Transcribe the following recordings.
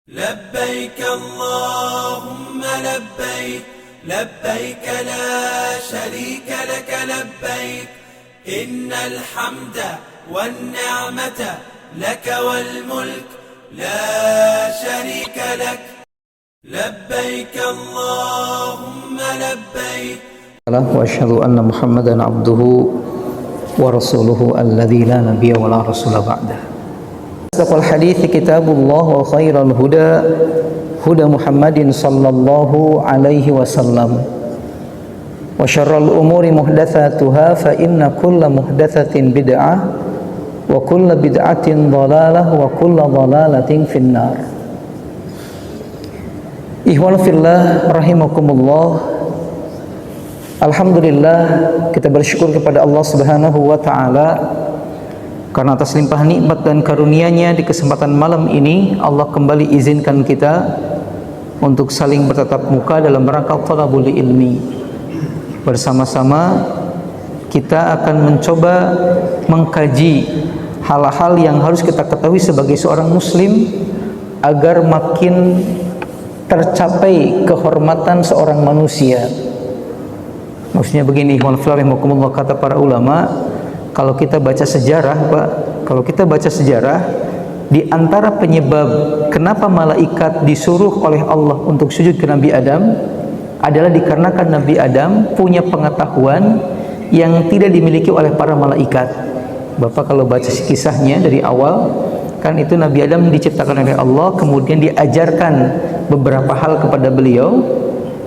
لبيك اللهم لبيك لبيك لا شريك لك لبيك إن الحمد والنعمة لك والملك لا شريك لك لبيك اللهم لبيك وأشهد أن محمدا عبده ورسوله الذي لا نبي ولا رسول بعده. أصدق الحديث كتاب الله وخير الهدى هدى محمد صلى الله عليه وسلم وشر الأمور محدثاتها فإن كل محدثة بدعة وكل بدعة ضلالة وكل ضلالة في النار. Ikhwan fillah rahimakumullah. Alhamdulillah, kita bersyukur kepada Allah Subhanahu wa taala karena atas limpah nikmat dan karunia-Nya di kesempatan malam ini Allah kembali izinkan kita untuk saling bertatap muka dalam rangka thalabul ilmi. Bersama-sama kita akan mencoba mengkaji hal-hal yang harus kita ketahui sebagai seorang muslim agar makin tercapai kehormatan seorang manusia. Maksudnya begini, kata para ulama, kalau kita baca sejarah, Pak, kalau kita baca sejarah, di antara penyebab kenapa malaikat disuruh oleh Allah untuk sujud ke Nabi Adam adalah dikarenakan Nabi Adam punya pengetahuan yang tidak dimiliki oleh para malaikat. Bapak kalau baca kisahnya dari awal, kan itu Nabi Adam diciptakan oleh Allah, kemudian diajarkan beberapa hal kepada beliau.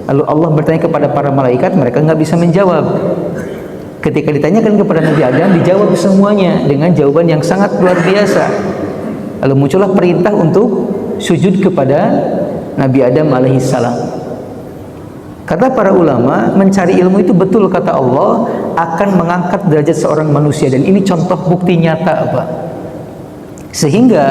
Lalu Allah bertanya kepada para malaikat, mereka nggak bisa menjawab. Ketika ditanyakan kepada Nabi Adam, dijawab semuanya dengan jawaban yang sangat luar biasa. Lalu muncullah perintah untuk sujud kepada Nabi Adam alaihissalam. Kata para ulama, mencari ilmu itu betul kata Allah akan mengangkat derajat seorang manusia, dan ini contoh bukti nyata, Pak. Sehingga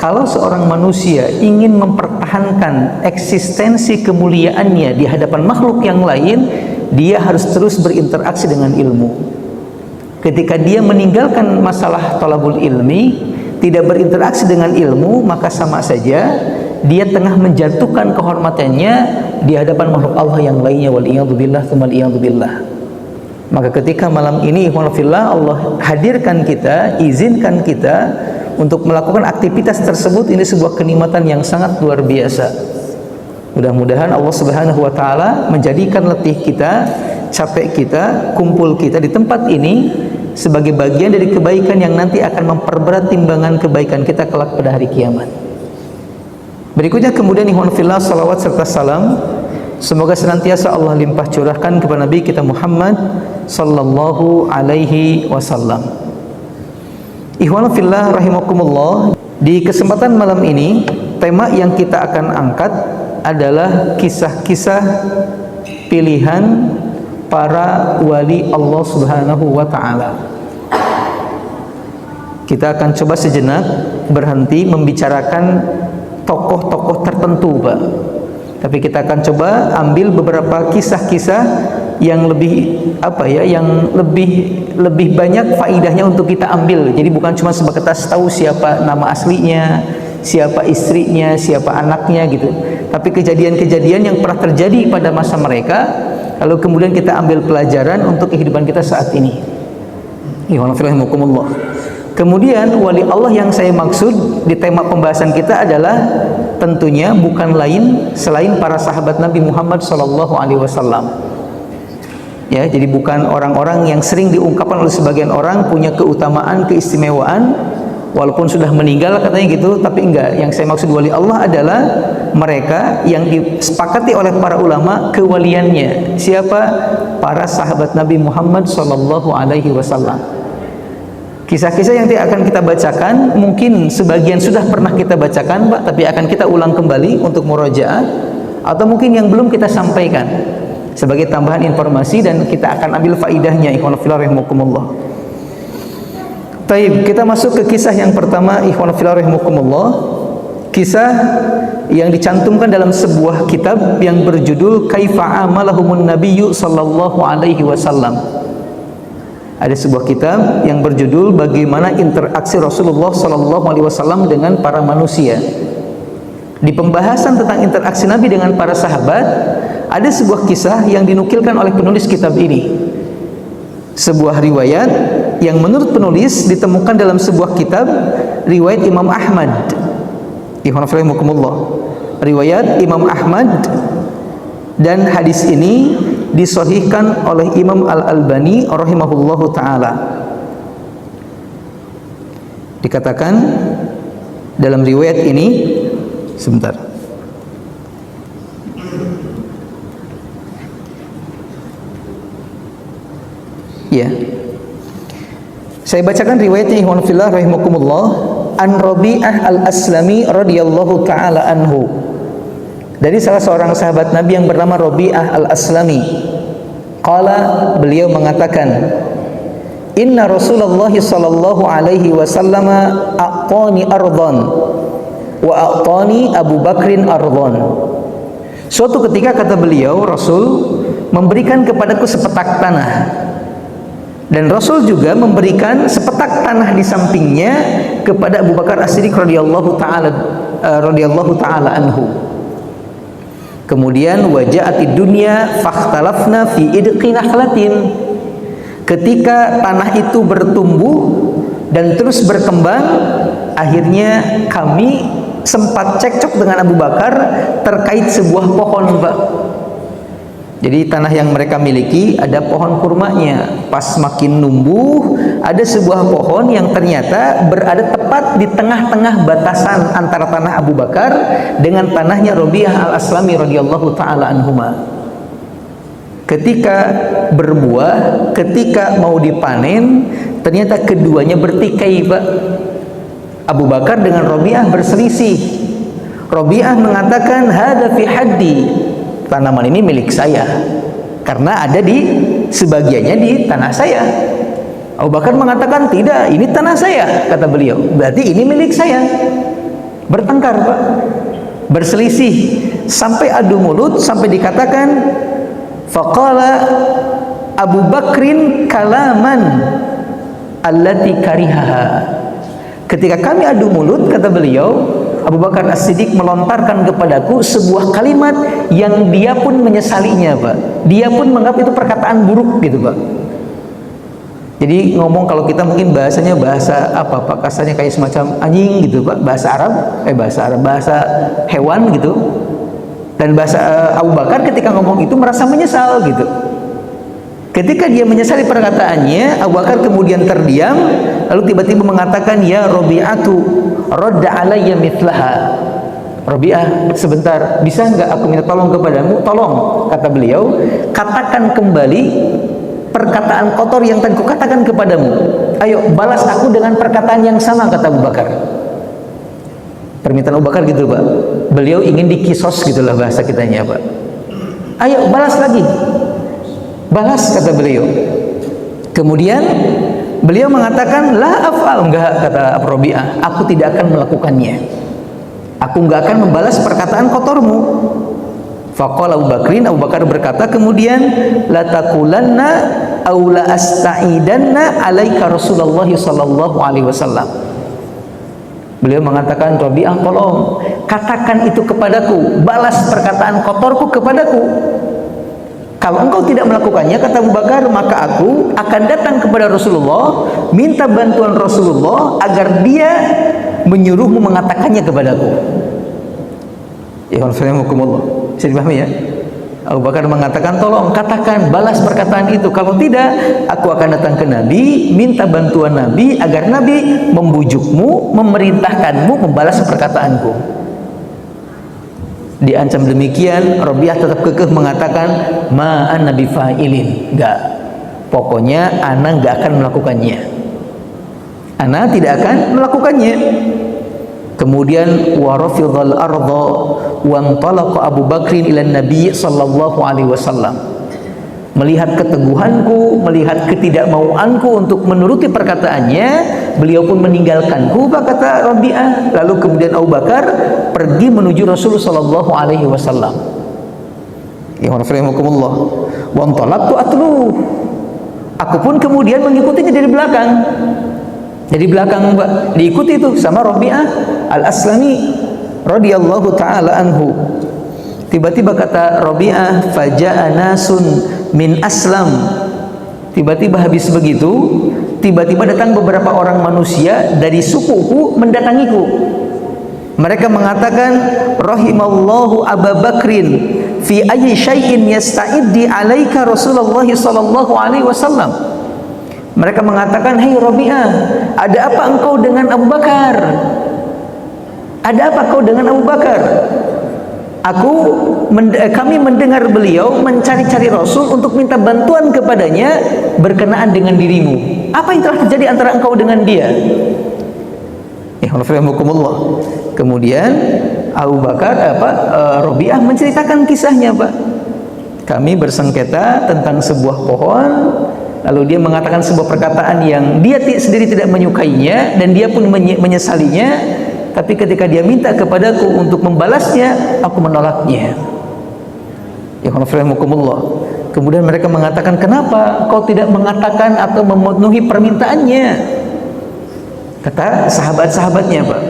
kalau seorang manusia ingin mempertahankan eksistensi kemuliaannya di hadapan makhluk yang lain, dia harus terus berinteraksi dengan ilmu. Ketika dia meninggalkan masalah thalabul ilmi, tidak berinteraksi dengan ilmu, maka sama saja dia tengah menjatuhkan kehormatannya di hadapan makhluk Allah yang lainnya. Waliyadzubillah tsumma waliyadzubillah. Maka ketika malam ini Allah hadirkan kita, izinkan kita untuk melakukan aktivitas tersebut, ini sebuah kenikmatan yang sangat luar biasa. Mudah-mudahan Allah Subhanahu wa taala menjadikan letih kita, capek kita, kumpul kita di tempat ini sebagai bagian dari kebaikan yang nanti akan memperberat timbangan kebaikan kita kelak pada hari kiamat. Berikutnya kemudian ikhwan fillah, salawat serta salam semoga senantiasa Allah limpah curahkan kepada Nabi kita Muhammad sallallahu alaihi wasallam. Ikhwan fillah rahimakumullah, di kesempatan malam ini tema yang kita akan angkat adalah kisah-kisah pilihan para wali Allah Subhanahu wa taala. Kita akan coba sejenak berhenti membicarakan tokoh-tokoh tertentu, Pak. Tapi kita akan coba ambil beberapa kisah-kisah yang lebih yang lebih banyak faidahnya untuk kita ambil. Jadi bukan cuma sebatas tahu siapa nama aslinya, siapa istrinya, siapa anaknya gitu. Tapi kejadian-kejadian yang pernah terjadi pada masa mereka, lalu kemudian kita ambil pelajaran untuk kehidupan kita saat ini. Kemudian wali Allah yang saya maksud di tema pembahasan kita adalah tentunya bukan lain selain para sahabat Nabi Muhammad SAW. Ya, jadi bukan orang-orang yang sering diungkapkan oleh sebagian orang punya keutamaan, keistimewaan, walaupun sudah meninggal katanya gitu, tapi enggak. Yang saya maksud wali Allah adalah mereka yang disepakati oleh para ulama kewaliannya. Siapa? Para sahabat Nabi Muhammad SAW. Kisah-kisah yang akan kita bacakan mungkin sebagian sudah pernah kita bacakan, Pak, tapi akan kita ulang kembali untuk murojaah, atau mungkin yang belum kita sampaikan sebagai tambahan informasi, dan kita akan ambil faidahnya. Ikhwan fillah rahimakumullah. Taib, kita masuk ke kisah yang pertama. Ikhwan fillah rahimakumullah, kisah yang dicantumkan dalam sebuah kitab yang berjudul Kaifa Amalahumun Nabiyyu sallallahu alaihi wasallam. Ada sebuah kitab yang berjudul Bagaimana Interaksi Rasulullah sallallahu alaihi wasallam dengan para manusia. Di pembahasan tentang interaksi Nabi dengan para sahabat, ada sebuah kisah yang dinukilkan oleh penulis kitab ini. Sebuah riwayat yang menurut penulis ditemukan dalam sebuah kitab riwayat Imam Ahmad. Riwayat Imam Ahmad, dan hadis ini disahihkan oleh Imam Al-Albani rahimahullahu taala. Dikatakan dalam riwayat ini, sebentar. Ya. Saya bacakan riwayatnya ikhwan fillah rahimakumullah, an Rabi'ah al-Aslami radhiyallahu taala anhu. Dari salah seorang sahabat Nabi yang bernama Rabi'ah al-Aslami. Qala, beliau mengatakan, inna Rasulullah sallallahu alaihi wasallam a'tani ardhan wa a'tani Abu Bakrin ardhan. Suatu ketika, kata beliau, Rasul memberikan kepadaku sepetak tanah, dan Rasul juga memberikan sepetak tanah di sampingnya kepada Abu Bakar As-Siddiq radhiyallahu taala anhu. Kemudian waja'atid dunya fakhtalafna fi idqi nakhlatin. Ketika tanah itu bertumbuh dan terus berkembang, akhirnya kami sempat cekcok dengan Abu Bakar terkait sebuah pohon, Pak. Jadi tanah yang mereka miliki ada pohon kurmanya. Pas makin numbuh, ada sebuah pohon yang ternyata berada tepat di tengah-tengah batasan antara tanah Abu Bakar dengan tanahnya Rabi'ah al-Aslami radhiyallahu taala anhuma. Ketika berbuah, ketika mau dipanen, ternyata keduanya bertikai, Pak. Abu Bakar dengan Rabi'ah berselisih. Rabi'ah mengatakan, hadza fi haddi, tanaman ini milik saya karena ada di sebagiannya di tanah saya. Abu Bakar mengatakan, tidak, ini tanah saya, kata beliau, berarti ini milik saya. Bertengkar, Pak, berselisih sampai adu mulut, sampai dikatakan faqala Abu Bakrin kalaman allati karihaha. Ketika kami adu mulut, kata beliau, Abu Bakar As-Siddiq melontarkan kepadaku sebuah kalimat yang dia pun menyesalinya, Pak. Dia pun menganggap itu perkataan buruk gitu, Pak. Jadi ngomong, kalau kita mungkin bahasanya bahasa apa, Pak, kasarnya kayak semacam anjing gitu, Pak. Bahasa hewan gitu. Dan bahasa Abu Bakar ketika ngomong itu merasa menyesal gitu. Ketika dia menyesali perkataannya, Abu Bakar kemudian terdiam, lalu tiba-tiba mengatakan, ya Rabi'atu, radda alayya mithlaha. Rabi'ah, sebentar, bisa enggak aku minta tolong kepadamu? Tolong, kata beliau, katakan kembali perkataan kotor yang tadi kukatakan kepadamu. Ayo, balas aku dengan perkataan yang sama, kata Abu Bakar. Permintaan Abu Bakar gitu, Pak. Beliau ingin dikisos gitulah bahasa kitanya, Pak. Ayo, balas lagi. Balas, kata beliau. Kemudian beliau mengatakan, la af'al, enggak, kata Rabi'ah, aku tidak akan melakukannya. Aku enggak akan membalas perkataan kotormu. Faqala Abu Bakrin, Abu Bakar berkata kemudian, la taqulanna aw la asta'idanna alaika Rasulullah sallallahu alaihi wasallam. Beliau mengatakan, Rabi'ah, tolong katakan itu kepadaku, balas perkataan kotorku kepadaku. Kalau engkau tidak melakukannya, kata Abu Bakar, maka aku akan datang kepada Rasulullah, minta bantuan Rasulullah agar dia menyuruhmu mengatakannya kepadaku. Bisa dipahami ya? Abu Bakar mengatakan, tolong katakan, balas perkataan itu. Kalau tidak, aku akan datang ke Nabi, minta bantuan Nabi agar Nabi membujukmu, memerintahkanmu membalas perkataanku. Diancam demikian, Rabi'ah tetap kekeh mengatakan, ma ana bifa'ilin, enggak, pokoknya ana enggak akan melakukannya, ana tidak akan melakukannya. Kemudian warafidhal arda wa antalaqa Abu Bakrin ila Nabi sallallahu alaihi wasallam. Melihat keteguhanku, melihat ketidakmauanku untuk menuruti perkataannya, beliau pun meninggalkanku, kata Rabi'ah. Lalu kemudian Abu Bakar pergi menuju Rasulullah sallallahu alaihi wasallam. Ya rahimakumullah. Wa antalaqtu atlu. Aku pun kemudian mengikutinya dari belakang. Dari belakang, Pak, diikuti itu sama Rabi'ah al-Aslami radhiyallahu taala anhu. Tiba-tiba kata Rabi'ah, faja'a nasun min aslam. Tiba-tiba habis begitu, tiba-tiba datang beberapa orang manusia dari sukuku mendatangiku. Mereka mengatakan, rahimallahu Abu Bakrin fi ayyi syai'in yasta'iddi 'alaika Rasulullah sallallahu alaihi wasallam. Mereka mengatakan, "Hai Rabi'ah, ada apa engkau dengan Abu Bakar? Ada apa kau dengan Abu Bakar? Kami mendengar beliau mencari-cari Rasul untuk minta bantuan kepadanya berkenaan dengan dirimu. Apa yang telah terjadi antara engkau dengan dia?" Kemudian Abu Bakar Rabi'ah menceritakan kisahnya, Pak. Kami bersengketa tentang sebuah pohon, lalu dia mengatakan sebuah perkataan yang dia sendiri tidak menyukainya dan dia pun menyesalinya, tapi ketika dia minta kepadaku untuk membalasnya, aku menolaknya. Kemudian mereka mengatakan, kenapa kau tidak mengatakan atau memenuhi permintaannya? Kata sahabat-sahabatnya, Pak,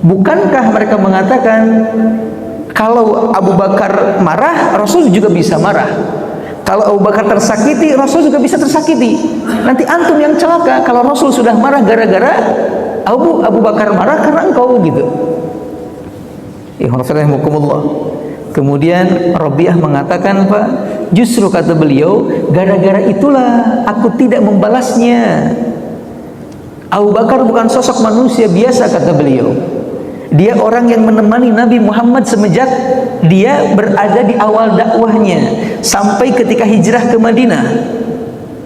bukankah mereka mengatakan kalau Abu Bakar marah, Rasul juga bisa marah. Kalau Abu Bakar tersakiti, Rasul juga bisa tersakiti. Nanti antum yang celaka kalau Rasul sudah marah gara-gara Abu Bakar marah karena engkau, gitu. Kemudian Rabi'ah mengatakan, Pak, justru kata beliau, gara-gara itulah aku tidak membalasnya. Abu Bakar bukan sosok manusia biasa, kata beliau. Dia orang yang menemani Nabi Muhammad semenjak dia berada di awal dakwahnya sampai ketika hijrah ke Madinah.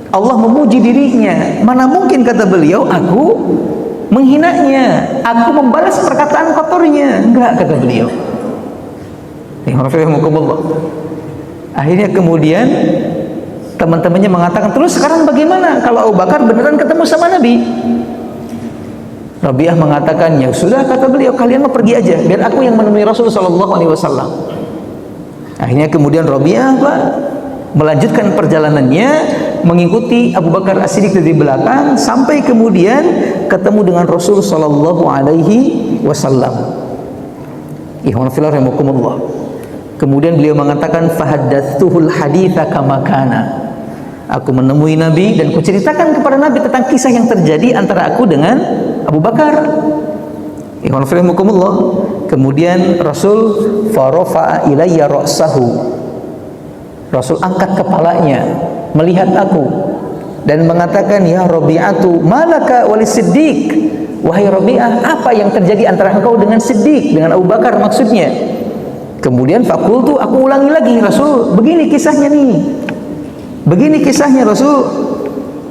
Allah memuji dirinya. Mana mungkin, kata beliau, aku menghinanya, aku membalas perkataan kotornya. Enggak, kata beliau. Akhirnya kemudian teman-temannya mengatakan, terus sekarang bagaimana kalau Abu Bakar beneran ketemu sama Nabi? Rabi'ah mengatakan, ya sudah, kata beliau, kalian mau pergi aja, biar aku yang menemui Rasul sallallahu alaihi wasallam. Akhirnya kemudian Rabi'ah, Pak, melanjutkan perjalanannya mengikuti Abu Bakar As-Siddiq dari belakang sampai kemudian ketemu dengan Rasul sallallahu alaihi wasallam. Kemudian beliau mengatakan, fahaddatsuhul haditsa kama kana. Aku menemui Nabi dan kuceritakan kepada Nabi tentang kisah yang terjadi antara aku dengan Abu Bakar. Kemudian Rasul farafa'a ilayya ra'sahu. Rasul angkat kepalanya melihat aku dan mengatakan, ya Rabi'atu malaka wali Siddiq. Wahai Rabi'ah, apa yang terjadi antara engkau dengan Siddiq, dengan Abu Bakar maksudnya? Kemudian fakultu, aku ulangi lagi, Rasul, begini kisahnya nih. Begini kisahnya, Rasul.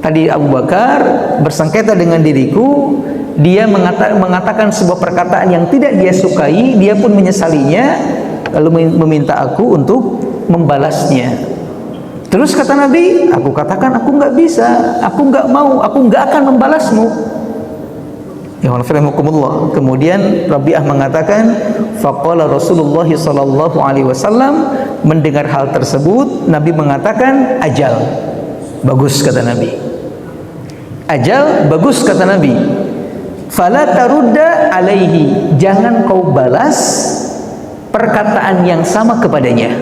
Tadi Abu Bakar bersengketa dengan diriku, dia mengatakan sebuah perkataan yang tidak dia sukai, dia pun menyesalinya, lalu meminta aku untuk membalasnya. Terus kata Nabi, aku katakan aku nggak bisa, aku nggak mau, aku nggak akan membalasmu. Kemudian Rabi'ah mengatakan, faqala Rasulullah sallallahu alaihi wasallam, mendengar hal tersebut Nabi mengatakan, ajal, bagus, kata Nabi. Ajal, bagus, kata Nabi. Fala tarudda alaihi, jangan kau balas perkataan yang sama kepadanya.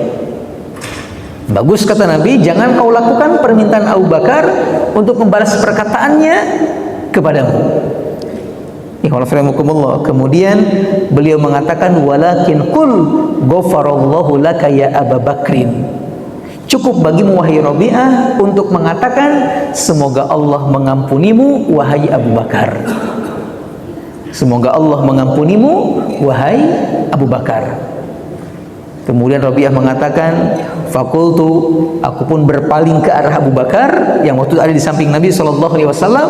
Bagus, kata Nabi, jangan kau lakukan permintaan Abu Bakar untuk membalas perkataannya kepadamu. Kemudian beliau mengatakan, walakin qul ghafarallahu laka ya Abu Bakrin. Cukup bagimu, wahai Rabi'ah, untuk mengatakan, semoga Allah mengampunimu, wahai Abu Bakar. Semoga Allah mengampunimu, wahai Abu Bakar. Kemudian Rabi'ah mengatakan, fakultu, aku pun berpaling ke arah Abu Bakar yang waktu ada di samping Nabi sallallahu alaihi wasallam.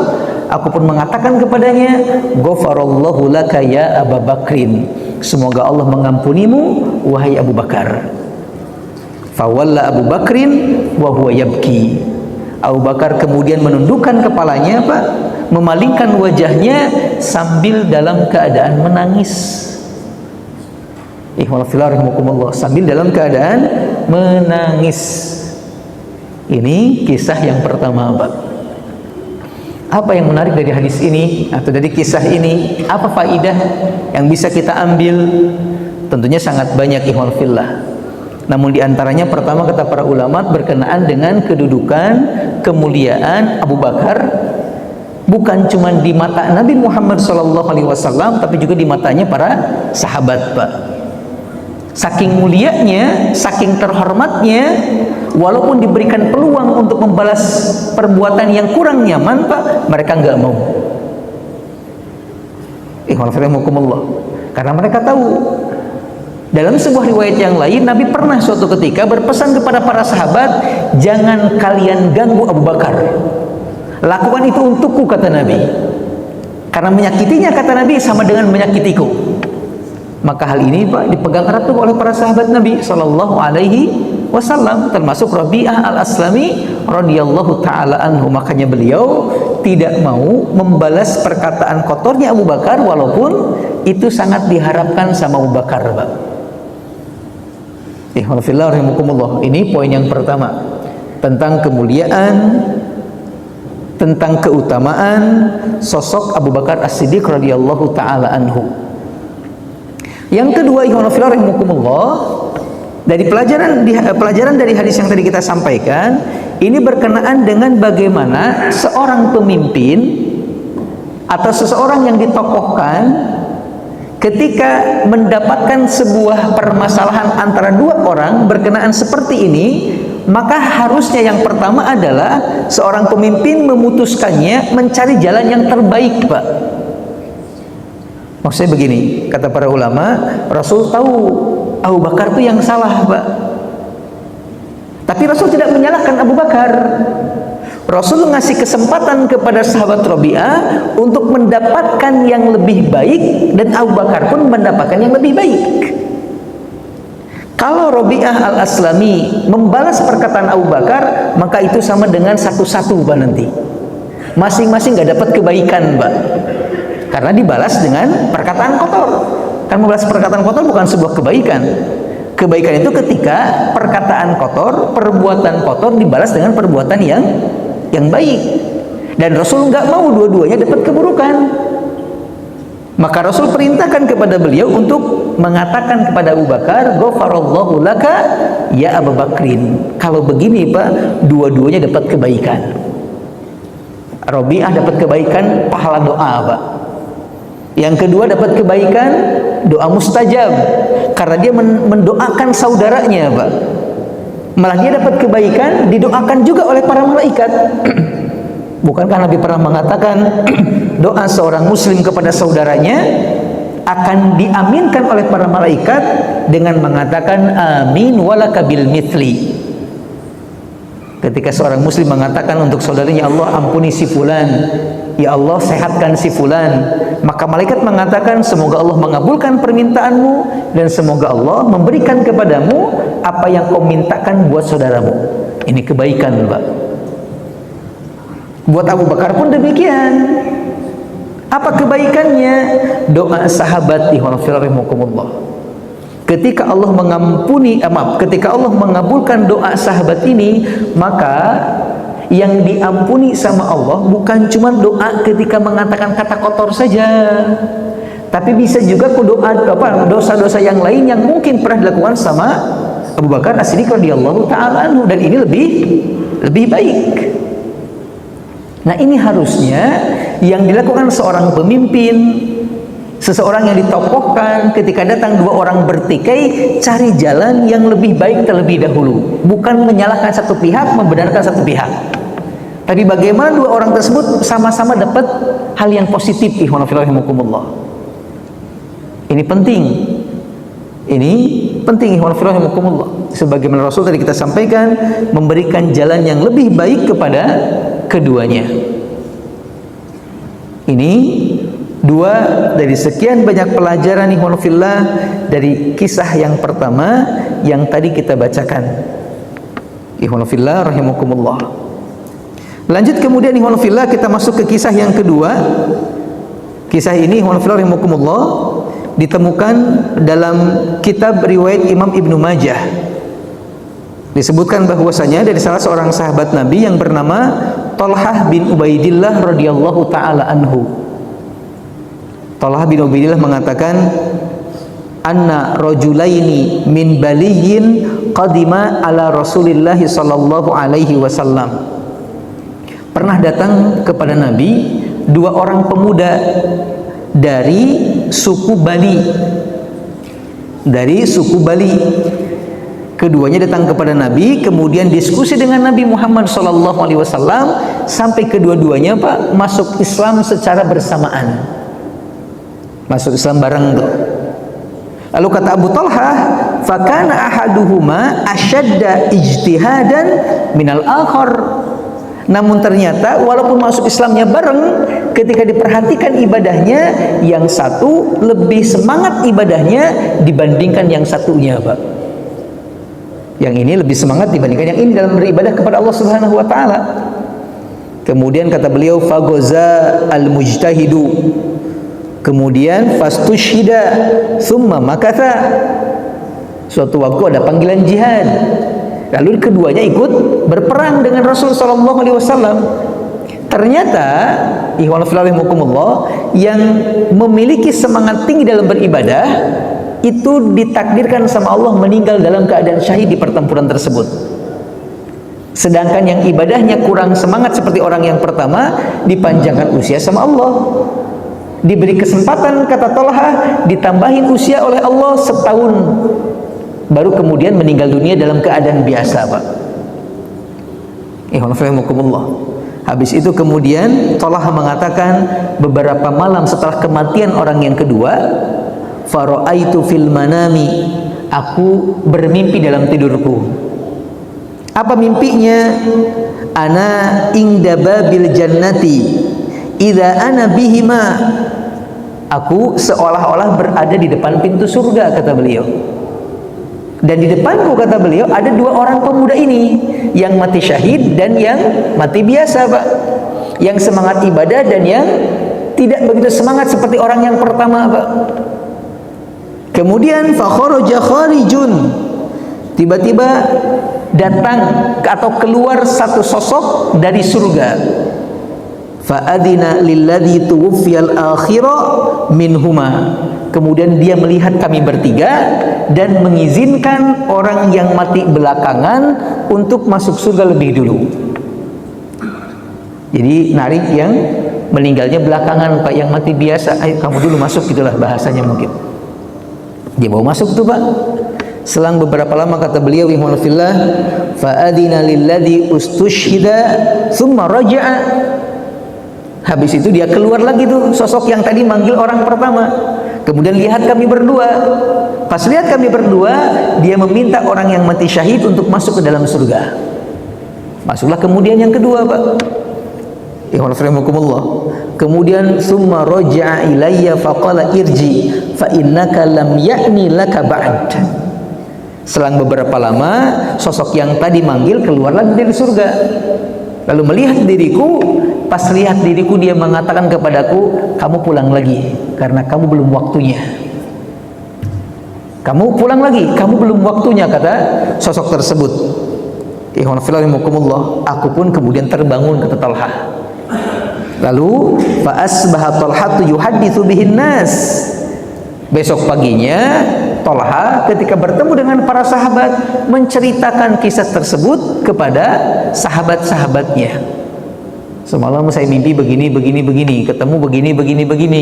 Aku pun mengatakan kepadanya, ghafarallahu laka ya Abu Bakrin. Semoga Allah mengampunimu, wahai Abu Bakar. Fawalla Abu Bakrin wa huwa yabki. Abu Bakar kemudian menundukkan kepalanya, Pak, memalingkan wajahnya sambil dalam keadaan menangis. Sambil dalam keadaan menangis. Ini kisah yang pertama, Pak. Apa yang menarik dari hadis ini atau dari kisah ini? Apa faidah? yang bisa kita ambil tentunya sangat banyak ikhwan fillah. Namun diantaranya pertama kata para ulama berkenaan dengan kedudukan kemuliaan Abu Bakar, bukan cuma di mata Nabi Muhammad SAW, tapi juga di matanya para sahabat, Pak. Saking mulianya, saking terhormatnya, walaupun diberikan peluang untuk membalas perbuatan yang kurang nyaman, Pak, mereka nggak mau. Karena mereka tahu, dalam sebuah riwayat yang lain, Nabi pernah suatu ketika berpesan kepada para sahabat, jangan kalian ganggu Abu Bakar. Lakukan itu untukku, kata Nabi. Karena menyakitinya, kata Nabi, sama dengan menyakitiku. Maka hal ini, Pak, dipegang erat oleh para sahabat Nabi Sallallahu Alaihi Wasallam, termasuk Rabi'ah al-Aslami radhiyallahu taala anhu. Makanya beliau tidak mau membalas perkataan kotornya Abu Bakar, walaupun itu sangat diharapkan sama Abu Bakar, Pak. Ini poin yang pertama tentang kemuliaan, tentang keutamaan sosok Abu Bakar As-Siddiq radhiyallahu taala anhu. Yang kedua, dari pelajaran dari hadis yang tadi kita sampaikan, ini berkenaan dengan bagaimana seorang pemimpin atau seseorang yang ditokohkan ketika mendapatkan sebuah permasalahan antara dua orang berkenaan seperti ini, maka harusnya yang pertama adalah seorang pemimpin memutuskannya mencari jalan yang terbaik, Pak. Maksudnya begini, kata para ulama, Rasul tahu Abu Bakar itu yang salah, Pak. Tapi Rasul tidak menyalahkan Abu Bakar. Rasul ngasih kesempatan kepada sahabat Rabi'ah untuk mendapatkan yang lebih baik, dan Abu Bakar pun mendapatkan yang lebih baik. Kalau Rabi'ah al-Aslami membalas perkataan Abu Bakar, maka itu sama dengan satu-satu, Pak, nanti. Masing-masing gak dapat kebaikan, Pak. Karena dibalas dengan perkataan kotor. Kan membalas perkataan kotor bukan sebuah kebaikan. Kebaikan itu ketika perkataan kotor, perbuatan kotor dibalas dengan perbuatan yang baik. Dan Rasul nggak mau dua-duanya dapat keburukan. Maka Rasul perintahkan kepada beliau untuk mengatakan kepada Abu Bakar, "Ghafarallahu laka ya Abu Bakrin." Kalau begini, Pak, dua-duanya dapat kebaikan. Rabi'ah dapat kebaikan pahala doa, Pak. Yang kedua dapat kebaikan doa mustajab karena dia mendoakan saudaranya, Pak. Malah dia dapat kebaikan didoakan juga oleh para malaikat. Bukankah Nabi pernah mengatakan doa seorang muslim kepada saudaranya akan diaminkan oleh para malaikat dengan mengatakan amin walaka bil mithli. Ketika seorang muslim mengatakan untuk saudaranya, Allah ampuni si fulan, ya Allah sehatkan si fulan, maka malaikat mengatakan semoga Allah mengabulkan permintaanmu dan semoga Allah memberikan kepadamu apa yang kau mintakan buat saudaramu. Ini kebaikan, Pak. Buat Abu Bakar pun demikian. Apa kebaikannya? Doa sahabat rahimakumullah. Ketika Allah ketika Allah mengabulkan doa sahabat ini, maka yang diampuni sama Allah bukan cuma doa ketika mengatakan kata kotor saja, tapi bisa juga dosa-dosa yang lain yang mungkin pernah dilakukan sama Abu Bakar As-Siddiq radhiyallahu taala anhu, dan ini lebih baik. Nah, ini harusnya yang dilakukan seorang pemimpin, seseorang yang ditokohkan. Ketika datang dua orang bertikai, cari jalan yang lebih baik terlebih dahulu, bukan menyalahkan satu pihak, membenarkan satu pihak. Tapi bagaimana dua orang tersebut sama-sama dapat hal yang positif. Rahimakumullah. Ini penting. Ini penting. Rahimakumullah. Sebagaimana Rasul tadi kita sampaikan, memberikan jalan yang lebih baik kepada keduanya. Ini dua dari sekian banyak pelajaran ikhwanillah dari kisah yang pertama yang tadi kita bacakan. Ikhwanillah rahimakumullah. Lanjut kemudian ikhwanillah kita masuk ke kisah yang kedua. Kisah ini ikhwanillah rahimakumullah ditemukan dalam kitab riwayat Imam Ibnu Majah. Disebutkan bahwasanya dari salah seorang sahabat Nabi yang bernama Thalhah bin Ubaidillah radhiyallahu taala anhu. Talha bin Ubaidillah mengatakan, anna rajulaini min baliyin qadima ala Rasulillah sallallahu alaihi wasallam. Pernah datang kepada Nabi dua orang pemuda dari suku Bali. Dari suku Bali. Keduanya datang kepada Nabi, kemudian diskusi dengan Nabi Muhammad sallallahu alaihi wasallam sampai kedua-duanya Pak masuk Islam secara bersamaan. Masuk Islam bareng tuh. Lalu kata Abu Talha, fakana ahaduhuma asyadda ijtihadan minal akhar. Namun ternyata walaupun masuk Islamnya bareng, ketika diperhatikan ibadahnya, yang satu lebih semangat ibadahnya dibandingkan yang satunya, Pak. Yang ini lebih semangat dibandingkan yang ini dalam beribadah kepada Allah Subhanahu wa taala. Kemudian kata beliau, fagoza al-mujtahidu. Kemudian fastushhida thumma makatha. Suatu waktu ada panggilan jihad. Lalu keduanya ikut berperang dengan Rasul sallallahu alaihi wasallam. Ternyata ikhwan fillah rahimakumullah, yang memiliki semangat tinggi dalam beribadah itu ditakdirkan sama Allah meninggal dalam keadaan syahid di pertempuran tersebut. Sedangkan yang ibadahnya kurang semangat seperti orang yang pertama dipanjangkan usia sama Allah. Diberi kesempatan, kata Talha, ditambahin usia oleh Allah setahun, baru kemudian meninggal dunia dalam keadaan biasa, Pak. Habis itu kemudian Talha mengatakan, beberapa malam setelah kematian orang yang kedua, fara'aitu fil manami, aku bermimpi dalam tidurku. Apa mimpinya? Ana inda babil jannati idza ana bihima. Aku seolah-olah berada di depan pintu surga, kata beliau. Dan di depanku, kata beliau, ada dua orang pemuda ini, yang mati syahid dan yang mati biasa, Pak. Yang semangat ibadah dan yang tidak begitu semangat seperti orang yang pertama, Pak. Kemudian fakharaja kharijun, tiba-tiba datang atau keluar satu sosok dari surga. Fa'adina lilladzi tuwfiyal akhira minhuma. Kemudian dia melihat kami bertiga dan mengizinkan orang yang mati belakangan untuk masuk surga lebih dulu. Jadi narik yang meninggalnya belakangan, Pak. Yang mati biasa, ayo kamu dulu masuk, gitulah bahasanya mungkin. Dia bawa masuk tuh, Pak. Selang beberapa lama, kata beliau, ihwanulillah, fa'adina lilladzi ustushhida thumma raja'a. Habis itu dia keluar lagi tuh, sosok yang tadi manggil orang pertama. Kemudian lihat kami berdua. Pas lihat kami berdua, dia meminta orang yang mati syahid untuk masuk ke dalam surga. Masuklah kemudian yang kedua, Pak. Kemudian summa raja'a ilayya faqala irji fa innaka lam ya'ni laka ba'd. Selang beberapa lama, sosok yang tadi manggil keluar lagi dari surga. Lalu melihat diriku, pas lihat diriku dia mengatakan kepadaku, kamu pulang lagi karena kamu belum waktunya. Kamu pulang lagi, kamu belum waktunya, kata sosok tersebut. Aku pun kemudian terbangun, kata Talha. Lalu fa asbaha Talhatu yuhadditsu bihin nas. Besok paginya Talha ketika bertemu dengan para sahabat menceritakan kisah tersebut kepada sahabat-sahabatnya. Semalam saya mimpi begini, ketemu begini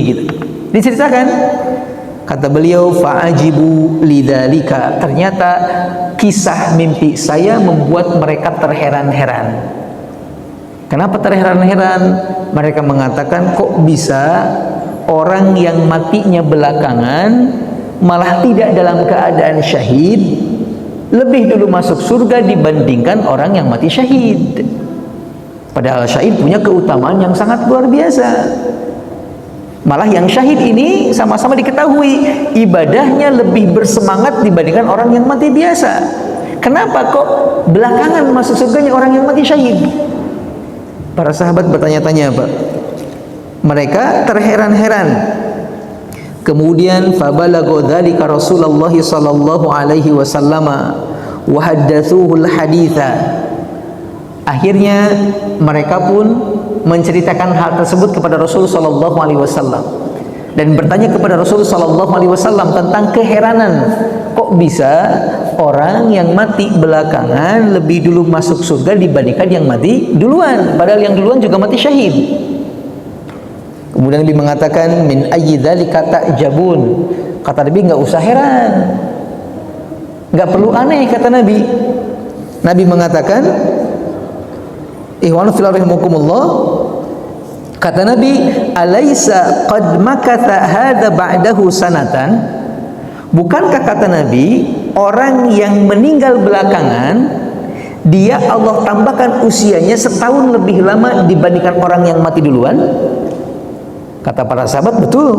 gitu. Diceritakan. Kata beliau, fa'ajibu lidzalika. Ternyata kisah mimpi saya membuat mereka terheran-heran. Kenapa terheran-heran? Mereka mengatakan, kok bisa orang yang matinya belakangan malah tidak dalam keadaan syahid lebih dulu masuk surga dibandingkan orang yang mati syahid. Padahal syahid punya keutamaan yang sangat luar biasa. Malah yang syahid ini sama-sama diketahui ibadahnya lebih bersemangat dibandingkan orang yang mati biasa. Kenapa kok belakangan masuk surganya orang yang mati syahid? Para sahabat bertanya-tanya, Pak. Mereka terheran-heran. Kemudian fabalagha dzalika Rasulullah sallallahu alaihi wasallam wa haddatsuhu al-haditsa. Akhirnya mereka pun menceritakan hal tersebut kepada Rasul sallallahu alaihi wasallam. dan bertanya kepada Rasulullah SAW tentang keheranan, kok bisa orang yang mati belakangan lebih dulu masuk surga dibandingkan yang mati duluan, padahal yang duluan juga mati syahid. Kemudian Nabi mengatakan, min ayyi dzalika ta'jabun. Kata Nabi, enggak usah heran, enggak perlu aneh, kata Nabi. Nabi mengatakan, ihwanu fillah rahimakumullah, kata Nabi, alaisa qad makatha hadza ba'dahu sanatan. Bukankah, kata Nabi, orang yang meninggal belakangan, dia Allah tambahkan usianya setahun lebih lama dibandingkan orang yang mati duluan? Kata para sahabat, betul.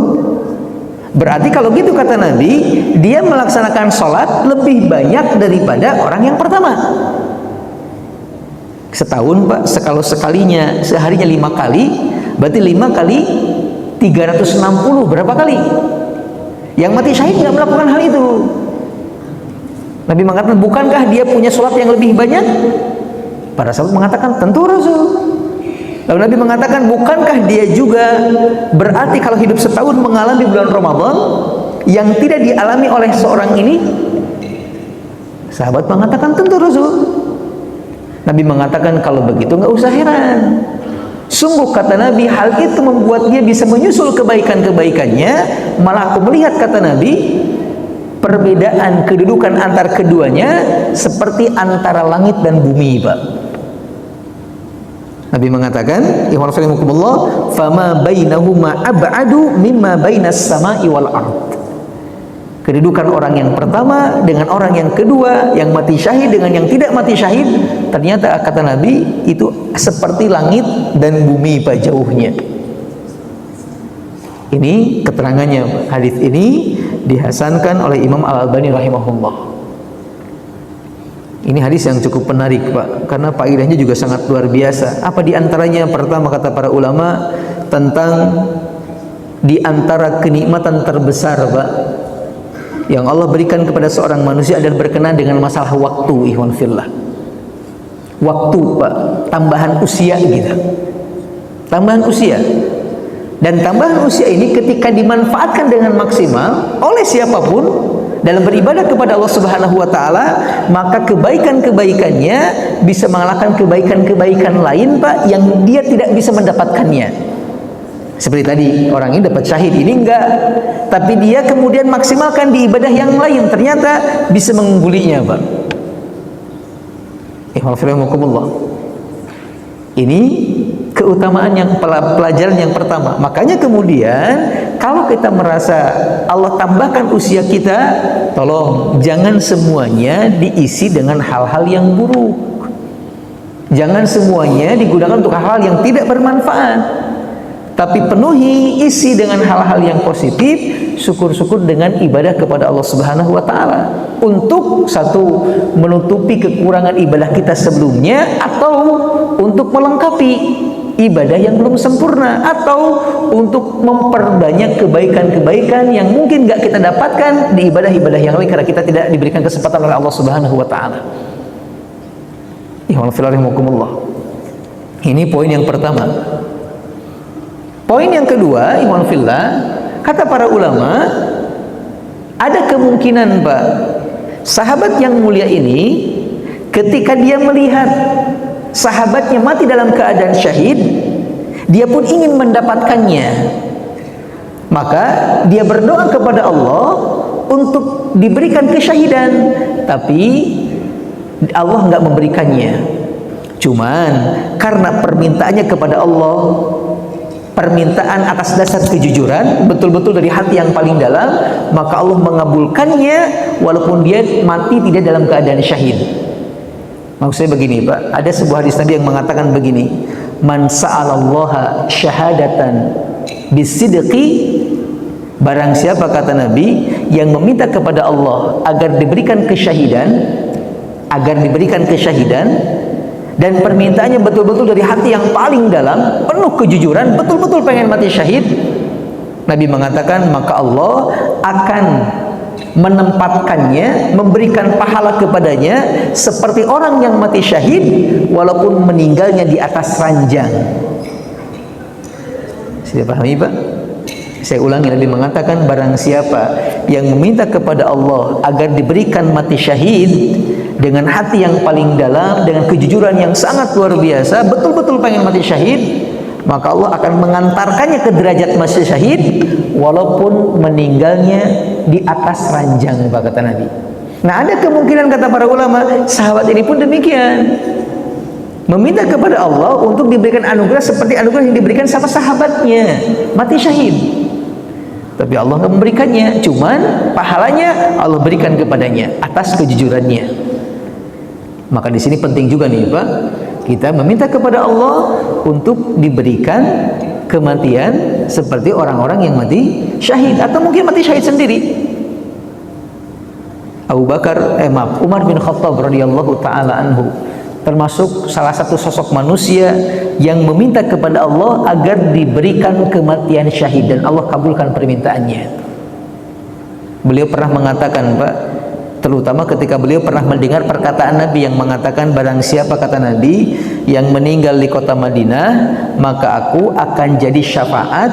Berarti kalau gitu, kata Nabi, dia melaksanakan sholat lebih banyak daripada orang yang pertama. Setahun, Pak, kalau sekalinya seharinya 5 kali, berarti 5 kali 360, berapa kali? Yang mati syahid nggak melakukan hal itu. Nabi mengatakan, bukankah dia punya sholat yang lebih banyak? Para sahabat mengatakan, tentu Rasul. Lalu Nabi mengatakan, bukankah dia juga berarti kalau hidup setahun mengalami bulan Ramadan yang tidak dialami oleh seorang ini? Sahabat mengatakan, tentu Rasul. Nabi mengatakan, kalau begitu nggak usah heran. Sungguh, kata Nabi, hal itu membuat dia bisa menyusul kebaikan-kebaikannya. Malah aku melihat, kata Nabi, perbedaan kedudukan antar keduanya seperti antara langit dan bumi, Pak. Nabi mengatakan, fama bainahuma ab'adu mimma bainas sama'i wal ard. Kedudukan orang yang pertama dengan orang yang kedua, yang mati syahid dengan yang tidak mati syahid, ternyata kata Nabi itu seperti langit dan bumi, Pak, jauhnya. Ini keterangannya. Hadis ini dihasankan oleh Imam Al-Albani rahimahullah. Ini hadis yang cukup menarik, Pak, karena faedahnya juga sangat luar biasa. Apa diantaranya? Pertama, kata para ulama, tentang diantara kenikmatan terbesar, Pak, yang Allah berikan kepada seorang manusia adalah berkenaan dengan masalah waktu, ikhwan fillah. Waktu, Pak, tambahan usia gitu. Tambahan usia. Dan tambahan usia ini ketika dimanfaatkan dengan maksimal oleh siapapun dalam beribadah kepada Allah Subhanahu wa taala, maka kebaikan-kebaikannya bisa mengalahkan kebaikan-kebaikan lain, Pak, yang dia tidak bisa mendapatkannya. Seperti tadi, orang ini dapat syahid, ini enggak, tapi dia kemudian maksimalkan di ibadah yang lain, ternyata bisa mengunggulinya, Pak. Ini keutamaan yang pelajaran yang pertama. Makanya kemudian kalau kita merasa Allah tambahkan usia kita, tolong jangan semuanya diisi dengan hal-hal yang buruk. Jangan semuanya digunakan untuk hal-hal yang tidak bermanfaat. Tapi penuhi, isi dengan hal-hal yang positif, syukur-syukur dengan ibadah kepada Allah Subhanahu wa taala. Untuk satu, menutupi kekurangan ibadah kita sebelumnya, atau untuk melengkapi ibadah yang belum sempurna, atau untuk memperbanyak kebaikan-kebaikan yang mungkin nggak kita dapatkan di ibadah-ibadah yang lain karena kita tidak diberikan kesempatan oleh Allah Subhanahu wa taala. Ini poin yang pertama. Poin yang kedua, iman fillah, kata para ulama, ada kemungkinan, Pak, sahabat yang mulia ini ketika dia melihat sahabatnya mati dalam keadaan syahid, dia pun ingin mendapatkannya. Maka dia berdoa kepada Allah untuk diberikan kesyahidan, tapi Allah enggak memberikannya. Cuman karena permintaannya kepada Allah, permintaan atas dasar kejujuran, betul-betul dari hati yang paling dalam, maka Allah mengabulkannya walaupun dia mati tidak dalam keadaan syahid. Maksudnya begini, Pak, ada sebuah hadis Nabi yang mengatakan begini, man sa'alallaha syahadatan bisidqi, barang siapa, kata Nabi, yang meminta kepada Allah agar diberikan kesyahidan, dan permintaannya betul-betul dari hati yang paling dalam, penuh kejujuran, betul-betul pengen mati syahid, Nabi mengatakan maka Allah akan menempatkannya, memberikan pahala kepadanya seperti orang yang mati syahid walaupun meninggalnya di atas ranjang. Sudah pahami, Pak? Saya ulangi, Nabi mengatakan barang siapa yang meminta kepada Allah agar diberikan mati syahid dengan hati yang paling dalam, dengan kejujuran yang sangat luar biasa, betul-betul pengen mati syahid, maka Allah akan mengantarkannya ke derajat mati syahid walaupun meninggalnya di atas ranjang, kata Nabi. Nah, ada kemungkinan, kata para ulama, sahabat ini pun demikian, meminta kepada Allah untuk diberikan anugerah seperti anugerah yang diberikan sama sahabatnya, mati syahid. Tapi Allah nggak memberikannya, cuman pahalanya Allah berikan kepadanya atas kejujurannya. Maka di sini penting juga nih Pak, kita meminta kepada Allah untuk diberikan kematian seperti orang-orang yang mati syahid, atau mungkin mati syahid sendiri. Umar bin Khattab radhiyallahu taala anhu termasuk salah satu sosok manusia yang meminta kepada Allah agar diberikan kematian syahid, dan Allah kabulkan permintaannya. Beliau pernah mengatakan, Pak, terutama ketika beliau pernah mendengar perkataan Nabi yang mengatakan barang siapa, kata Nabi, yang meninggal di kota Madinah, maka aku akan jadi syafaat,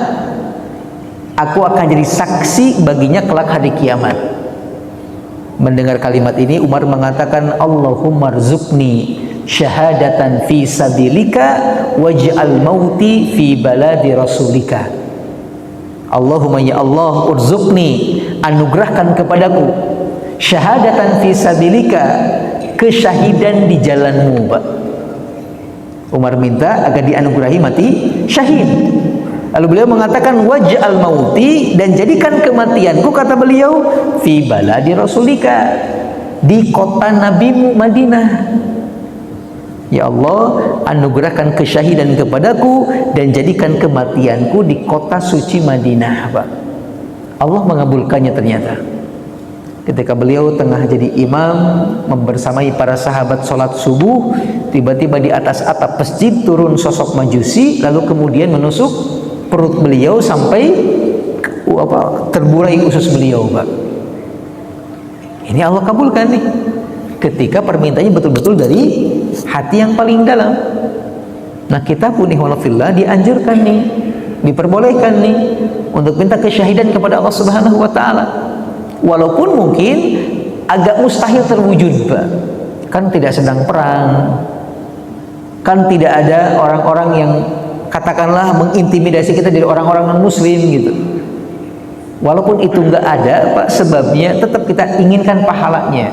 aku akan jadi saksi baginya kelak hari kiamat. Mendengar kalimat ini, Umar mengatakan, Allahumma rzuqni syahadatan fi sabilika waj'al mauti fi baladi rasulika. Allahumma ya Allah, urzuqni, anugerahkan kepadaku syahadatan fi sabilika, kesyahidan di jalanmu, Pak. Umar minta agar dianugerahi mati syahid. Lalu beliau mengatakan waj'al mauti, dan jadikan kematianku, kata beliau, fi baladi rasulika, di kota nabimu Madinah. Ya Allah, anugerahkan kesyahidan kepadaku dan jadikan kematianku di kota suci Madinah, Pak. Allah mengabulkannya ternyata. Ketika beliau tengah jadi imam membersamai para sahabat sholat subuh, tiba-tiba di atas atap masjid turun sosok majusi, lalu kemudian menusuk perut beliau sampai terburai usus beliau, Pak. Ini Allah kabulkan nih, ketika permintaannya betul-betul dari hati yang paling dalam. Nah, kita pun ihwanillah dianjurkan nih, diperbolehkan nih untuk minta kesyahidan kepada Allah Subhanahu wa taala. Walaupun mungkin agak mustahil terwujud, Pak. Kan tidak sedang perang. Kan tidak ada orang-orang yang katakanlah mengintimidasi kita dari orang-orang non-muslim gitu. Walaupun itu enggak ada, Pak, sebabnya tetap kita inginkan pahalanya.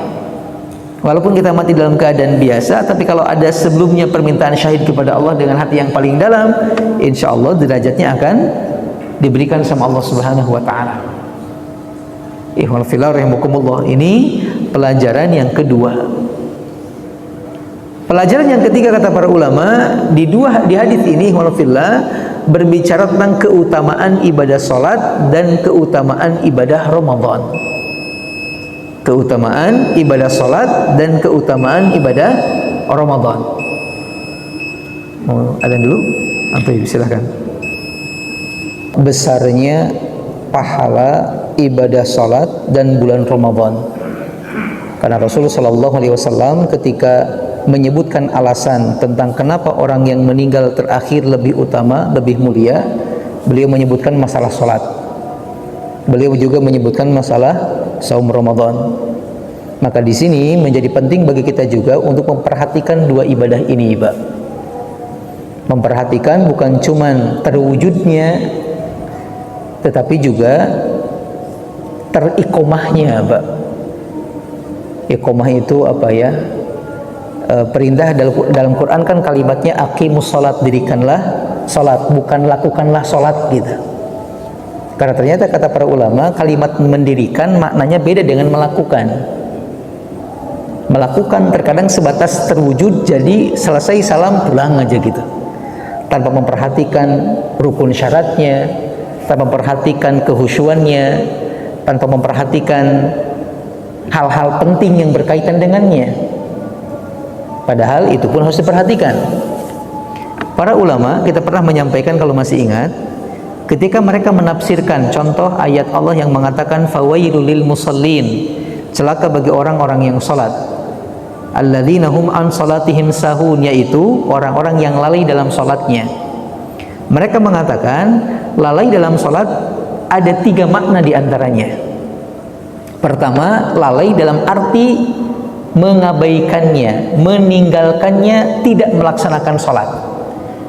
Walaupun kita mati dalam keadaan biasa, tapi kalau ada sebelumnya permintaan syahid kepada Allah dengan hati yang paling dalam, insya Allah derajatnya akan diberikan sama Allah Subhanahu wa taala. Ikhwan fillah rahimakumullah, ini pelajaran yang kedua. Pelajaran yang ketiga, kata para ulama, di hadis ini ikhwan fillah berbicara tentang keutamaan ibadah salat dan keutamaan ibadah Ramadan. Keutamaan ibadah salat dan keutamaan ibadah Ramadan. Mau adzan dulu? Silakan. Besarnya pahala ibadah salat dan bulan Ramadan. Karena Rasulullah SAW ketika menyebutkan alasan tentang kenapa orang yang meninggal terakhir lebih utama, lebih mulia, beliau menyebutkan masalah salat. Beliau juga menyebutkan masalah saum Ramadan. Maka di sini menjadi penting bagi kita juga untuk memperhatikan dua ibadah ini, Pak. Memperhatikan bukan cuman terwujudnya, tetapi juga terikomahnya, Pak. Ikomah itu apa ya? Perintah dalam Quran kan kalimatnya aqimus salat, dirikanlah salat, bukan lakukanlah salat gitu. Karena ternyata kata para ulama, kalimat mendirikan maknanya beda dengan melakukan. Melakukan terkadang sebatas terwujud, jadi selesai salam pulang aja gitu, tanpa memperhatikan rukun syaratnya, tanpa memperhatikan kehusuannya, tanpa memperhatikan hal-hal penting yang berkaitan dengannya. Padahal itu pun harus diperhatikan. Para ulama, kita pernah menyampaikan kalau masih ingat, ketika mereka menafsirkan contoh ayat Allah yang mengatakan fawailul lil musallin, celaka bagi orang-orang yang salat, alladzina hum an salatihim sahun, yaitu orang-orang yang lalai dalam salatnya. Mereka mengatakan lalai dalam salat ada 3 makna di antaranya. Pertama, lalai dalam arti mengabaikannya, meninggalkannya, tidak melaksanakan sholat.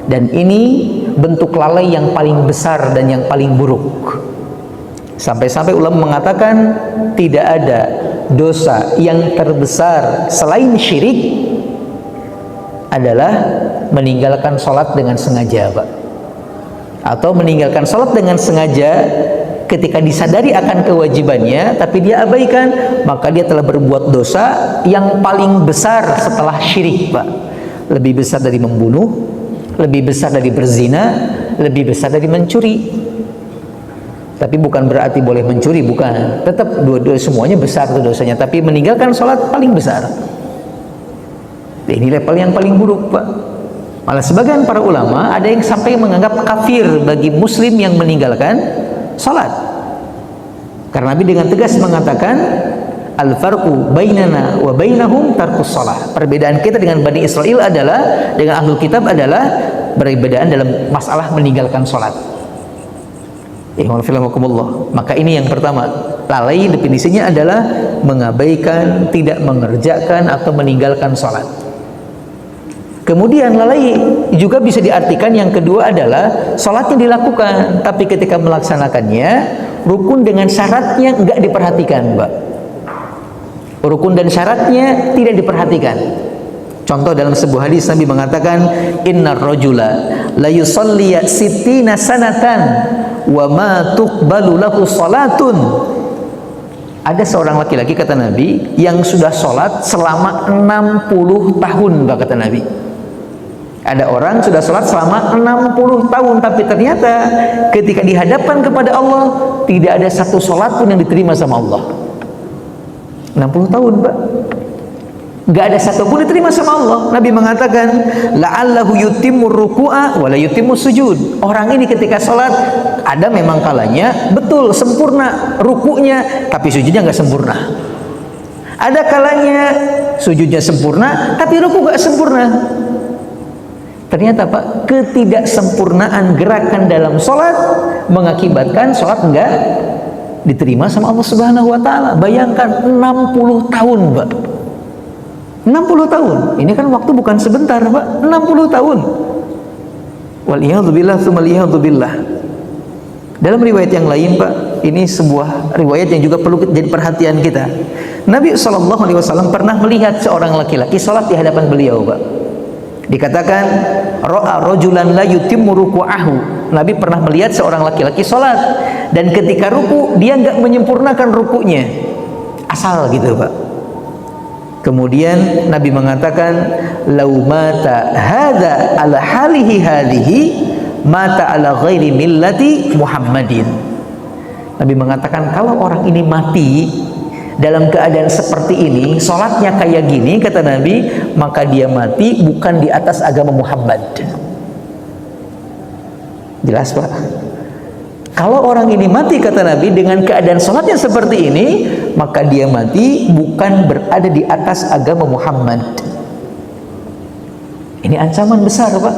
Dan ini bentuk lalai yang paling besar dan yang paling buruk. Sampai-sampai ulama mengatakan tidak ada dosa yang terbesar selain syirik adalah meninggalkan sholat dengan sengaja, Pak. Atau meninggalkan sholat dengan sengaja ketika disadari akan kewajibannya tapi dia abaikan, maka dia telah berbuat dosa yang paling besar setelah syirik, Pak. Lebih besar dari membunuh, lebih besar dari berzina, lebih besar dari mencuri. Tapi bukan berarti boleh mencuri, bukan. Tetap dua-dua semuanya besar itu dosanya, tapi meninggalkan sholat paling besar. Ini level yang paling buruk, Pak. Malah sebagian para ulama ada yang sampai menganggap kafir bagi muslim yang meninggalkan salat. Karena Nabi dengan tegas mengatakan al-farqu bainana wa bainahum tarkus shalah. Perbedaan kita dengan Bani Israel adalah, dengan ahlul kitab adalah perbedaan dalam masalah meninggalkan salat. Maka ini yang pertama, lalai definisinya adalah mengabaikan, tidak mengerjakan atau meninggalkan salat. Kemudian lalai juga bisa diartikan yang kedua adalah sholatnya dilakukan, tapi ketika melaksanakannya rukun dengan syaratnya enggak diperhatikan, Mbak. Rukun dan syaratnya tidak diperhatikan. Contoh dalam sebuah hadis Nabi mengatakan, innar rajula la yusalli 60 sanatan wa ma tuqbalu lahu salatun. Ada seorang laki-laki, kata Nabi, yang sudah sholat selama 60 tahun, Mbak, kata Nabi. Ada orang sudah sholat selama 60 tahun, tapi ternyata ketika dihadapkan kepada Allah tidak ada satu sholat pun yang diterima sama Allah. 60 tahun, Pak, nggak ada satu pun diterima sama Allah. Nabi mengatakan, la'allahu yutimmu ruku'a wa la yutimmu sujud. Orang ini ketika sholat ada memang kalanya betul sempurna rukunya, tapi sujudnya nggak sempurna. Ada kalanya sujudnya sempurna, tapi ruku nggak sempurna. Ternyata, Pak, ketidaksempurnaan gerakan dalam sholat mengakibatkan sholat enggak diterima sama Allah Subhanahu wa Ta'ala. Bayangkan 60 tahun, Pak. 60 tahun. Ini kan waktu bukan sebentar, Pak. 60 tahun. Waliyadzubillah tsumma liyadzubillah. Dalam riwayat yang lain, Pak, ini sebuah riwayat yang juga perlu jadi perhatian kita. Nabi SAW pernah melihat seorang laki-laki sholat di hadapan beliau, Pak. Dikatakan ra'a rajulan la yutimmu ruku'ahu. Nabi pernah melihat seorang laki-laki salat dan ketika ruku dia enggak menyempurnakan rukunya. Asal gitu, Pak. Kemudian Nabi mengatakan lau mata hadza ala halihi hadhihi mata ala ghairi millati Muhammadin. Nabi mengatakan kalau orang ini mati dalam keadaan seperti ini, sholatnya kayak gini, kata Nabi, maka dia mati bukan di atas agama Muhammad. Jelas, Pak? Kalau orang ini mati, kata Nabi, dengan keadaan sholatnya seperti ini, maka dia mati bukan berada di atas agama Muhammad. Ini ancaman besar, Pak,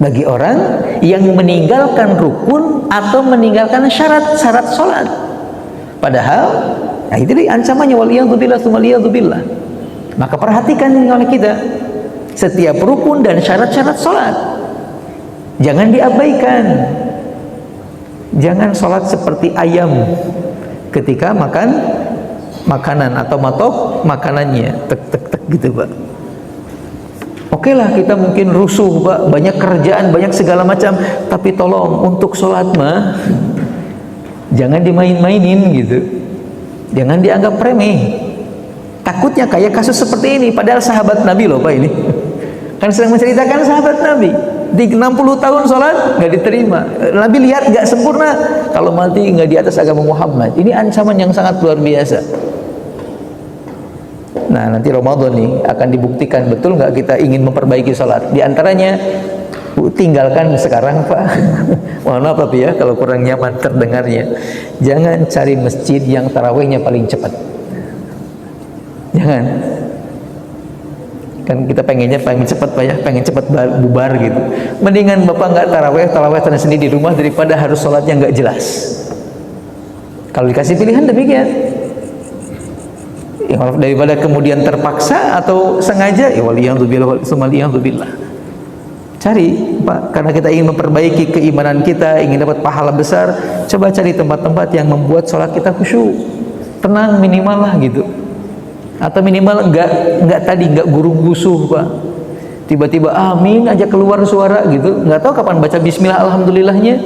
bagi orang yang meninggalkan rukun atau meninggalkan syarat-syarat sholat. Padahal, nah itu ancamannya, waliyadzubillah tsumma liyadzubillah. Maka perhatikan ini oleh kita, setiap rukun dan syarat-syarat sholat jangan diabaikan. Jangan sholat seperti ayam ketika makan makanan atau matok makanannya, tek tek tek gitu, Pak. Oke lah, kita mungkin rusuh, Pak, banyak kerjaan, banyak segala macam, tapi tolong untuk sholat mah jangan dimain-mainin gitu. Jangan dianggap remeh. Takutnya kayak kasus seperti ini, padahal sahabat Nabi loh, Pak, ini. Kan sedang menceritakan sahabat Nabi. Di 60 tahun sholat nggak diterima. Nabi lihat nggak sempurna, kalau mati nggak di atas agama Muhammad. Ini ancaman yang sangat luar biasa. Nah, nanti Ramadan nih akan dibuktikan betul nggak kita ingin memperbaiki sholat. Di antaranya tinggalkan sekarang, Pak. Mohon maaf tapi ya kalau kurang nyaman terdengarnya. Jangan cari masjid yang tarawihnya paling cepat. Jangan. Kan kita pengen cepat Pak ya, pengen cepat bubar gitu. Mendingan Bapak nggak taraweh sendiri di rumah daripada harus sholatnya nggak jelas. Kalau dikasih pilihan demikian. Ya, daripada kemudian terpaksa atau sengaja, ya waliyahzubillah. Cari Pak, karena kita ingin memperbaiki keimanan kita, ingin dapat pahala besar, coba cari tempat-tempat yang membuat sholat kita khusyuk, tenang minimal lah gitu. Atau minimal enggak gurung-gusuh Pak, tiba-tiba amin aja keluar suara gitu, nggak tahu kapan baca bismillah alhamdulillahnya.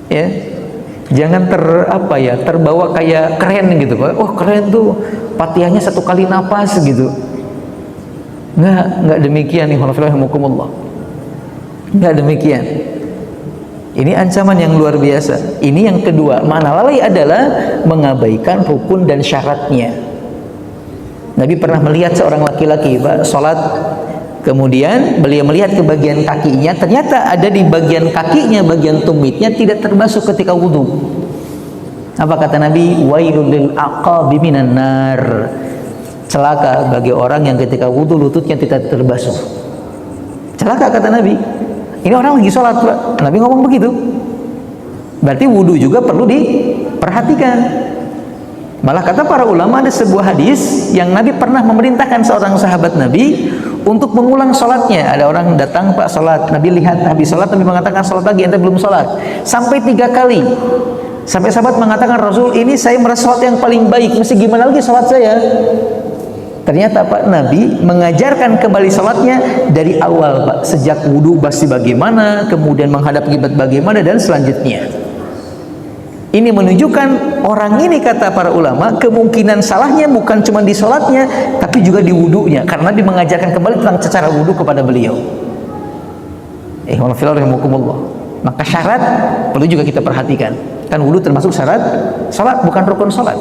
Ya, jangan terbawa kayak keren gitu Pak. Oh keren tuh, Fatihahnya 1 kali napas gitu. Nggak demikian nggak demikian. Ini ancaman yang luar biasa. Ini yang kedua, makna lalai adalah mengabaikan rukun dan syaratnya. Nabi pernah melihat seorang laki-laki Pak sholat, kemudian beliau melihat ke bagian kakinya, ternyata ada di bagian kakinya, bagian tumitnya tidak terbasuh ketika wudhu. Apa kata Nabi? Wailul lil aqabi minan nar. Celaka bagi orang yang ketika wudhu lututnya tidak terbasuh. Celaka kata Nabi. Ini orang lagi sholat Pak, Nabi ngomong begitu. Berarti wudhu juga perlu diperhatikan. Malah kata para ulama ada sebuah hadis yang Nabi pernah memerintahkan seorang sahabat Nabi untuk mengulang sholatnya. Ada orang datang Pak sholat, Nabi lihat habis sholat, Nabi mengatakan sholat lagi, ente belum sholat. Sampai 3 kali. Sampai sahabat mengatakan, Rasul ini saya merasa sholat yang paling baik, mesti gimana lagi sholat saya? Ternyata Pak Nabi mengajarkan kembali sholatnya dari awal Pak, sejak wudhu pasti bagaimana, kemudian menghadap kiblat bagaimana, dan selanjutnya. Ini menunjukkan orang ini, kata para ulama, kemungkinan salahnya bukan cuma di sholatnya, tapi juga di wudhunya, karena Nabi mengajarkan kembali tentang cara wudhu kepada beliau. Maka syarat perlu juga kita perhatikan. Kan wudhu termasuk syarat sholat, bukan rukun sholat.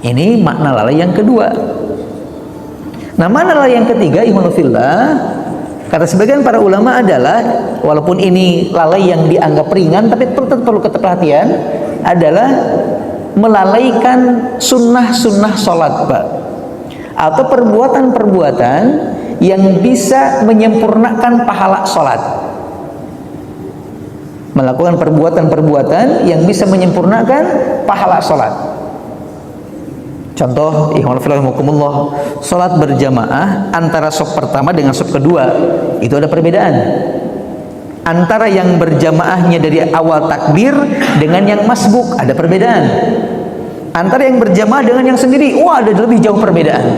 Ini makna lalai yang kedua. Nah, makna lalai yang ketiga, ikhwanullah, kata sebagian para ulama adalah, walaupun ini lalai yang dianggap ringan, tapi tetap perlu perhatian, adalah melalaikan sunnah-sunnah sholat Pak, atau perbuatan-perbuatan yang bisa menyempurnakan pahala sholat. Melakukan perbuatan-perbuatan yang bisa menyempurnakan pahala sholat. Contoh, ikhwanullah, sholat berjamaah antara shaf pertama dengan shaf kedua itu ada perbedaan. Antara yang berjamaahnya dari awal takbir dengan yang masbuk ada perbedaan. Antara yang berjamaah dengan yang sendiri, wah ada lebih jauh perbedaan.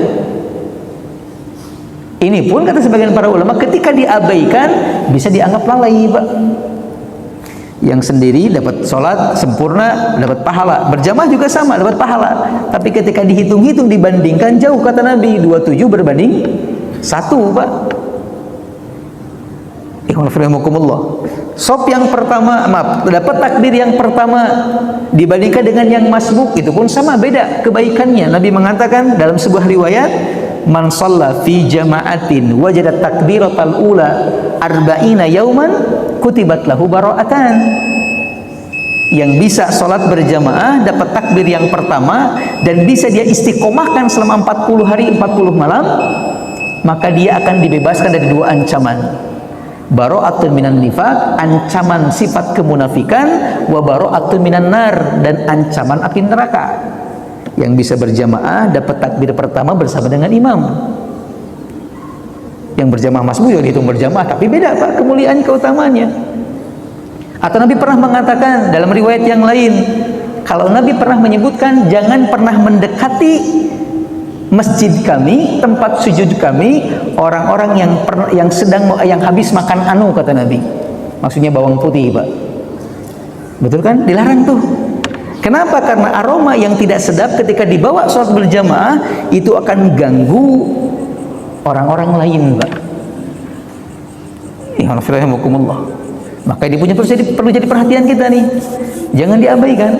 Ini pun kata sebagian para ulama, ketika diabaikan bisa dianggap lalai Pak. Yang sendiri dapat sholat sempurna, dapat pahala. Berjamaah juga sama, dapat pahala. Tapi ketika dihitung-hitung, dibandingkan jauh, kata Nabi, 27 berbanding 1 Pak. Shaf yang pertama, dapat takbir yang pertama dibandingkan dengan yang masbuk, itu pun sama, beda kebaikannya. Nabi mengatakan dalam sebuah riwayat, man shalla fi jama'atin wajada takbiratal ula arba'ina yauman kutibat lahu bara'atan. Yang bisa sholat berjamaah dapat takbir yang pertama dan bisa dia istiqomahkan selama 40 hari 40 malam, maka dia akan dibebaskan dari 2 ancaman. Bara'atun minan nifaq, ancaman sifat kemunafikan, wa bara'atun minan nar, dan ancaman api neraka. Yang bisa berjamaah dapat takbir pertama bersama dengan imam. Yang berjamaah masbuk juga dihitung berjamaah, tapi beda Pak kemuliaan keutamaannya. Atau Nabi pernah mengatakan dalam riwayat yang lain, kalau Nabi pernah menyebutkan jangan pernah mendekati masjid kami, tempat sujud kami, orang-orang yang habis makan kata Nabi. Maksudnya bawang putih Pak. Betul kan? Dilarang tuh. Kenapa? Karena aroma yang tidak sedap ketika dibawa sholat berjamaah itu akan ganggu orang-orang lain Pak. Alhamdulillah. Maka ini perlu jadi perhatian kita nih, jangan diabaikan.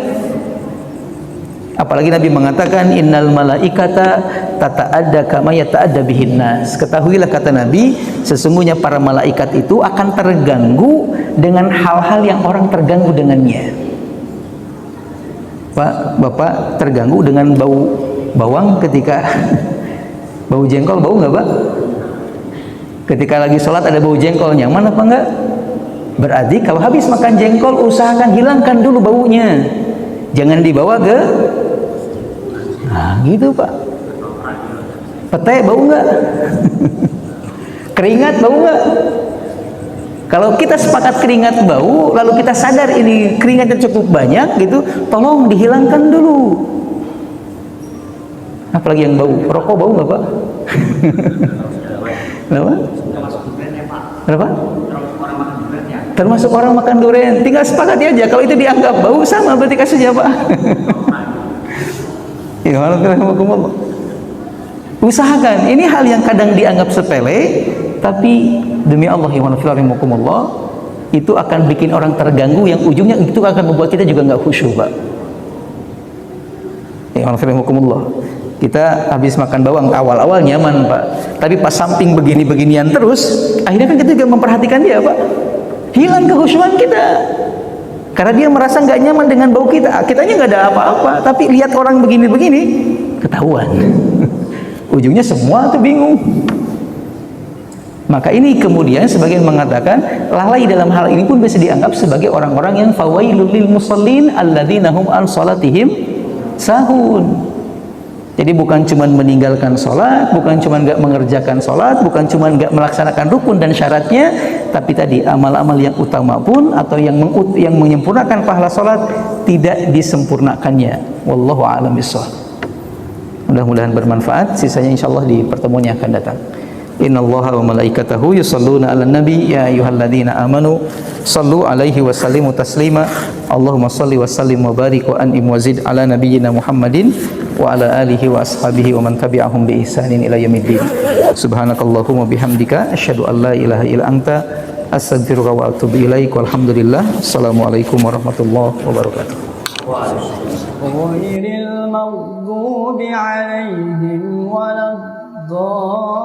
Apalagi Nabi mengatakan innal malaikata tata'adda kama yata'adda bihin nas. Ketahuilah kata Nabi, sesungguhnya para malaikat itu akan terganggu dengan hal-hal yang orang terganggu dengannya. Pak, Bapak terganggu dengan bau bawang ketika bau jengkol, bau nggak Pak? Ketika lagi sholat ada bau jengkol, nyaman apa enggak? Berarti kalau habis makan jengkol usahakan hilangkan dulu baunya, jangan dibawa ke gitu Pak. Pete bau nggak? Keringat bau nggak? Kalau kita sepakat keringat bau, lalu kita sadar ini keringatnya cukup banyak gitu, tolong dihilangkan dulu. Apalagi yang bau, rokok bau nggak Pak? Kenapa? Kenapa? Termasuk orang makan durian. Tinggal sepakat aja, kalau itu dianggap bau sama berarti kasusnya Pak. Ya, usahakan, ini hal yang kadang dianggap sepele, tapi demi Allah ya Allah, itu akan bikin orang terganggu, yang ujungnya itu akan membuat kita juga nggak khusyuk Pak. Ya Allah, kita habis makan bawang awal-awal nyaman Pak, tapi pas samping begini-beginian terus, akhirnya kan kita juga memperhatikan dia Pak, hilang kekhusyuan kita. Karena dia merasa nggak nyaman dengan bau kita, kitanya nggak ada apa-apa, tapi lihat orang begini-begini, ketahuan. Ujungnya semua tuh bingung. Maka ini kemudian sebagian mengatakan lalai dalam hal ini pun bisa dianggap sebagai orang-orang yang fawailul lil musallin alladzina hum an salatihim sahun. Jadi bukan cuma meninggalkan sholat, bukan cuma nggak mengerjakan sholat, bukan cuma nggak melaksanakan rukun dan syaratnya, tapi tadi amal-amal yang utama pun atau yang menyempurnakan pahala sholat tidak disempurnakannya. Wallahu a'lam bishawab. Mudah-mudahan bermanfaat. Sisanya insyaallah di pertemuan yang akan datang. Innallaha wa malaikatahu yusholluna 'alan nabi ya ayyuhalladzina amanu shallu 'alaihi wa sallimu taslima. Allahumma shalli wa sallim wa barik wa an'im wa zid 'ala nabiyyina Muhammadin wa 'ala alihi wa ashabihi wa man tabi'ahum bi ihsanin ila yaumiddin. Subhanakallahumma bihamdika asyhadu an la ilaha illa anta astaghfiruka wa atubu ilaik. Walhamdulillah. Assalamualaikum warahmatullahi wabarakatuh. غير المغضوب عليهم ولا الضالين